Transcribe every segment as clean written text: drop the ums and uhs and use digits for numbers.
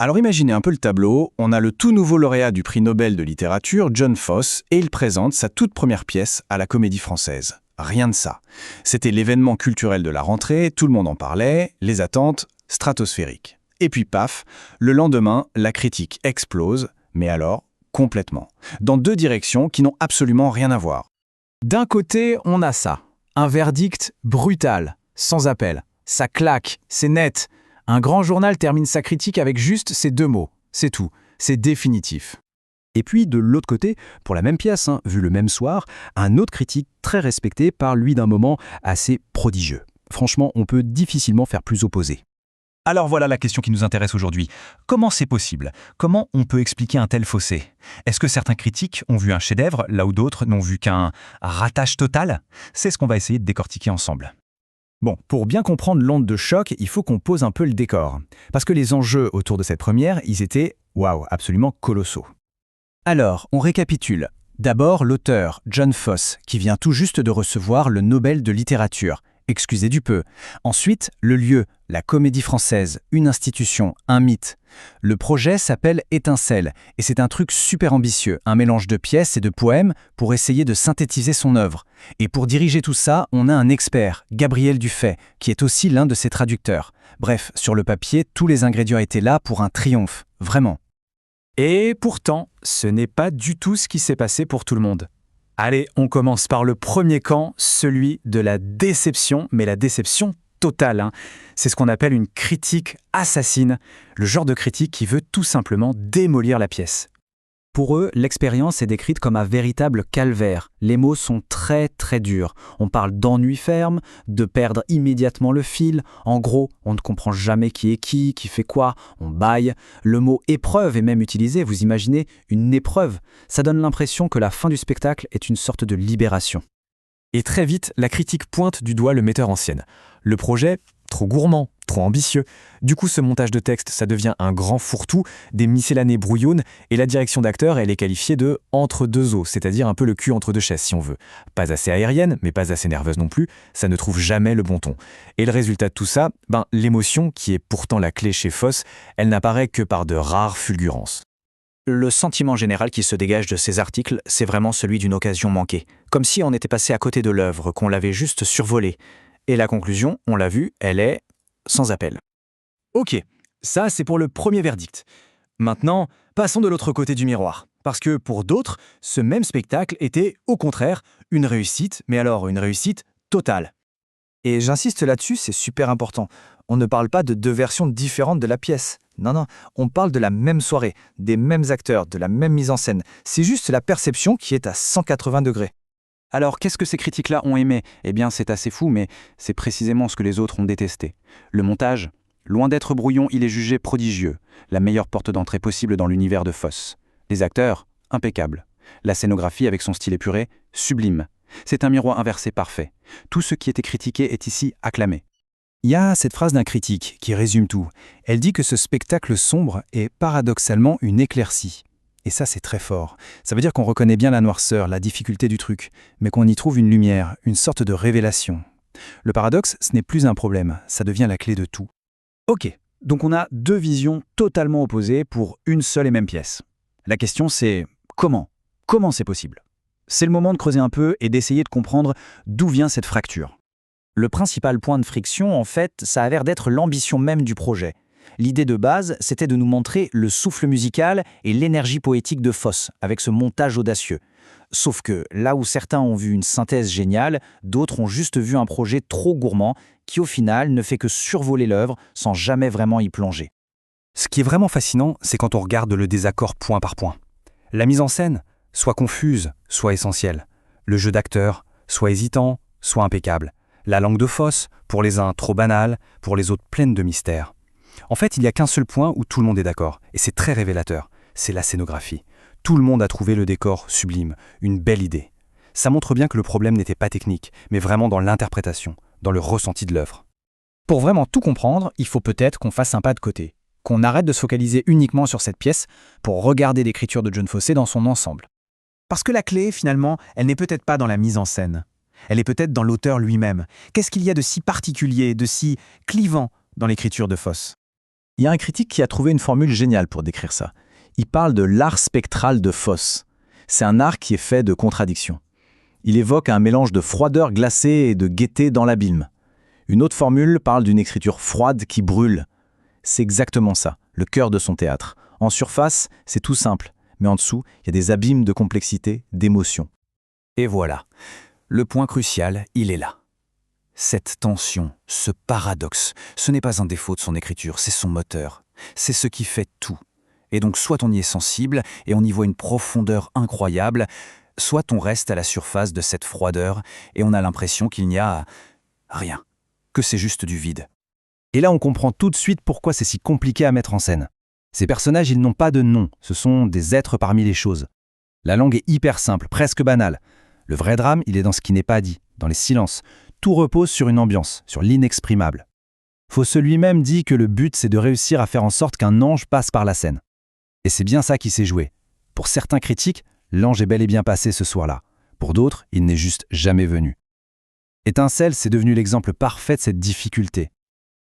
Alors imaginez un peu le tableau, on a le tout nouveau lauréat du prix Nobel de littérature, John Fosse, et il présente sa toute première pièce à la Comédie Française. Rien de ça. C'était l'événement culturel de la rentrée, tout le monde en parlait, les attentes stratosphériques. Et puis paf, le lendemain, la critique explose, mais alors complètement, dans deux directions qui n'ont absolument rien à voir. D'un côté, on a ça. Un verdict brutal, sans appel. Ça claque, c'est net. Un grand journal termine sa critique avec juste ces deux mots. C'est tout. C'est définitif. Et puis, de l'autre côté, pour la même pièce, vu le même soir, un autre critique très respecté parle, lui, d'un moment assez prodigieux. Franchement, on peut difficilement faire plus opposé. Alors voilà la question qui nous intéresse aujourd'hui. Comment c'est possible? Comment on peut expliquer un tel fossé? Est-ce que certains critiques ont vu un chef-d'œuvre, là où d'autres n'ont vu qu'un ratage total? C'est ce qu'on va essayer de décortiquer ensemble. Bon, pour bien comprendre l'onde de choc, il faut qu'on pose un peu le décor. Parce que les enjeux autour de cette première, ils étaient, absolument colossaux. Alors, on récapitule. D'abord, l'auteur, John Fosse, qui vient tout juste de recevoir le Nobel de littérature. Excusez du peu. Ensuite, le lieu, la Comédie Française, une institution, un mythe. Le projet s'appelle Étincelle, et c'est un truc super ambitieux, un mélange de pièces et de poèmes pour essayer de synthétiser son œuvre. Et pour diriger tout ça, on a un expert, Gabriel Dufay, qui est aussi l'un de ses traducteurs. Bref, sur le papier, tous les ingrédients étaient là pour un triomphe, vraiment. Et pourtant, ce n'est pas du tout ce qui s'est passé pour tout le monde. Allez, on commence par le premier camp, celui de la déception, mais la déception totale. C'est ce qu'on appelle une critique assassine, le genre de critique qui veut tout simplement démolir la pièce. Pour eux, l'expérience est décrite comme un véritable calvaire. Les mots sont très très durs. On parle d'ennui ferme, de perdre immédiatement le fil. En gros, on ne comprend jamais qui est qui fait quoi, on bâille. Le mot épreuve est même utilisé, vous imaginez, une épreuve. Ça donne l'impression que la fin du spectacle est une sorte de libération. Et très vite, la critique pointe du doigt le metteur en scène. Le projet, trop gourmand, trop ambitieux. Du coup, ce montage de texte, ça devient un grand fourre-tout, des miscellanées brouillonnes, et la direction d'acteur, elle est qualifiée de « entre deux eaux », c'est-à-dire un peu le cul entre deux chaises, si on veut. Pas assez aérienne, mais pas assez nerveuse non plus, ça ne trouve jamais le bon ton. Et le résultat de tout ça, l'émotion, qui est pourtant la clé chez Fosse, elle n'apparaît que par de rares fulgurances. Le sentiment général qui se dégage de ces articles, c'est vraiment celui d'une occasion manquée. Comme si on était passé à côté de l'œuvre, qu'on l'avait juste survolée. Et la conclusion, on l'a vu, elle est sans appel. Ok, ça c'est pour le premier verdict. Maintenant, passons de l'autre côté du miroir. Parce que pour d'autres, ce même spectacle était, au contraire, une réussite, mais alors une réussite totale. Et j'insiste là-dessus, c'est super important. On ne parle pas de deux versions différentes de la pièce. Non, on parle de la même soirée, des mêmes acteurs, de la même mise en scène. C'est juste la perception qui est à 180 degrés. Alors, qu'est-ce que ces critiques-là ont aimé? Eh bien, c'est assez fou, mais c'est précisément ce que les autres ont détesté. Le montage, loin d'être brouillon, il est jugé prodigieux, la meilleure porte d'entrée possible dans l'univers de Fosse. Les acteurs, impeccables. La scénographie, avec son style épuré, sublime. C'est un miroir inversé parfait. Tout ce qui était critiqué est ici acclamé. Il y a cette phrase d'un critique qui résume tout. Elle dit que ce spectacle sombre est paradoxalement une éclaircie. Et ça, c'est très fort. Ça veut dire qu'on reconnaît bien la noirceur, la difficulté du truc, mais qu'on y trouve une lumière, une sorte de révélation. Le paradoxe, ce n'est plus un problème, ça devient la clé de tout. Ok, donc on a deux visions totalement opposées pour une seule et même pièce. La question c'est comment? Comment c'est possible? C'est le moment de creuser un peu et d'essayer de comprendre d'où vient cette fracture. Le principal point de friction, en fait, ça avère d'être l'ambition même du projet. L'idée de base, c'était de nous montrer le souffle musical et l'énergie poétique de Fosse, avec ce montage audacieux. Sauf que, là où certains ont vu une synthèse géniale, d'autres ont juste vu un projet trop gourmand, qui au final ne fait que survoler l'œuvre sans jamais vraiment y plonger. Ce qui est vraiment fascinant, c'est quand on regarde le désaccord point par point. La mise en scène, soit confuse, soit essentielle. Le jeu d'acteur, soit hésitant, soit impeccable. La langue de Fosse, pour les uns trop banale, pour les autres pleine de mystère. En fait, il n'y a qu'un seul point où tout le monde est d'accord, et c'est très révélateur, c'est la scénographie. Tout le monde a trouvé le décor sublime, une belle idée. Ça montre bien que le problème n'était pas technique, mais vraiment dans l'interprétation, dans le ressenti de l'œuvre. Pour vraiment tout comprendre, il faut peut-être qu'on fasse un pas de côté, qu'on arrête de se focaliser uniquement sur cette pièce pour regarder l'écriture de John Fosse dans son ensemble. Parce que la clé, finalement, elle n'est peut-être pas dans la mise en scène. Elle est peut-être dans l'auteur lui-même. Qu'est-ce qu'il y a de si particulier, de si clivant dans l'écriture de Fosse? Il y a un critique qui a trouvé une formule géniale pour décrire ça. Il parle de l'art spectral de Fosse. C'est un art qui est fait de contradictions. Il évoque un mélange de froideur glacée et de gaieté dans l'abîme. Une autre formule parle d'une écriture froide qui brûle. C'est exactement ça, le cœur de son théâtre. En surface, c'est tout simple, mais en dessous, il y a des abîmes de complexité, d'émotion. Et voilà. Le point crucial, il est là. Cette tension, ce paradoxe, ce n'est pas un défaut de son écriture, c'est son moteur. C'est ce qui fait tout. Et donc soit on y est sensible et on y voit une profondeur incroyable, soit on reste à la surface de cette froideur et on a l'impression qu'il n'y a rien, que c'est juste du vide. Et là, on comprend tout de suite pourquoi c'est si compliqué à mettre en scène. Ces personnages, ils n'ont pas de nom, ce sont des êtres parmi les choses. La langue est hyper simple, presque banale. Le vrai drame, il est dans ce qui n'est pas dit, dans les silences. Tout repose sur une ambiance, sur l'inexprimable. Fosse lui-même dit que le but, c'est de réussir à faire en sorte qu'un ange passe par la scène. Et c'est bien ça qui s'est joué. Pour certains critiques, l'ange est bel et bien passé ce soir-là. Pour d'autres, il n'est juste jamais venu. Étincelle, c'est devenu l'exemple parfait de cette difficulté.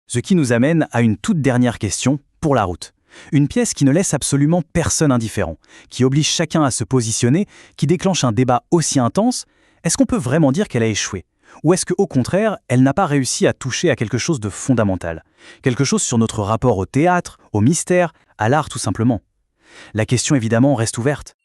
Ce qui nous amène à une toute dernière question pour la route. Une pièce qui ne laisse absolument personne indifférent, qui oblige chacun à se positionner, qui déclenche un débat aussi intense. Est-ce qu'on peut vraiment dire qu'elle a échoué ? Ou est-ce qu'au contraire, elle n'a pas réussi à toucher à quelque chose de fondamental ? Quelque chose sur notre rapport au théâtre, au mystère, à l'art tout simplement ? La question évidemment reste ouverte.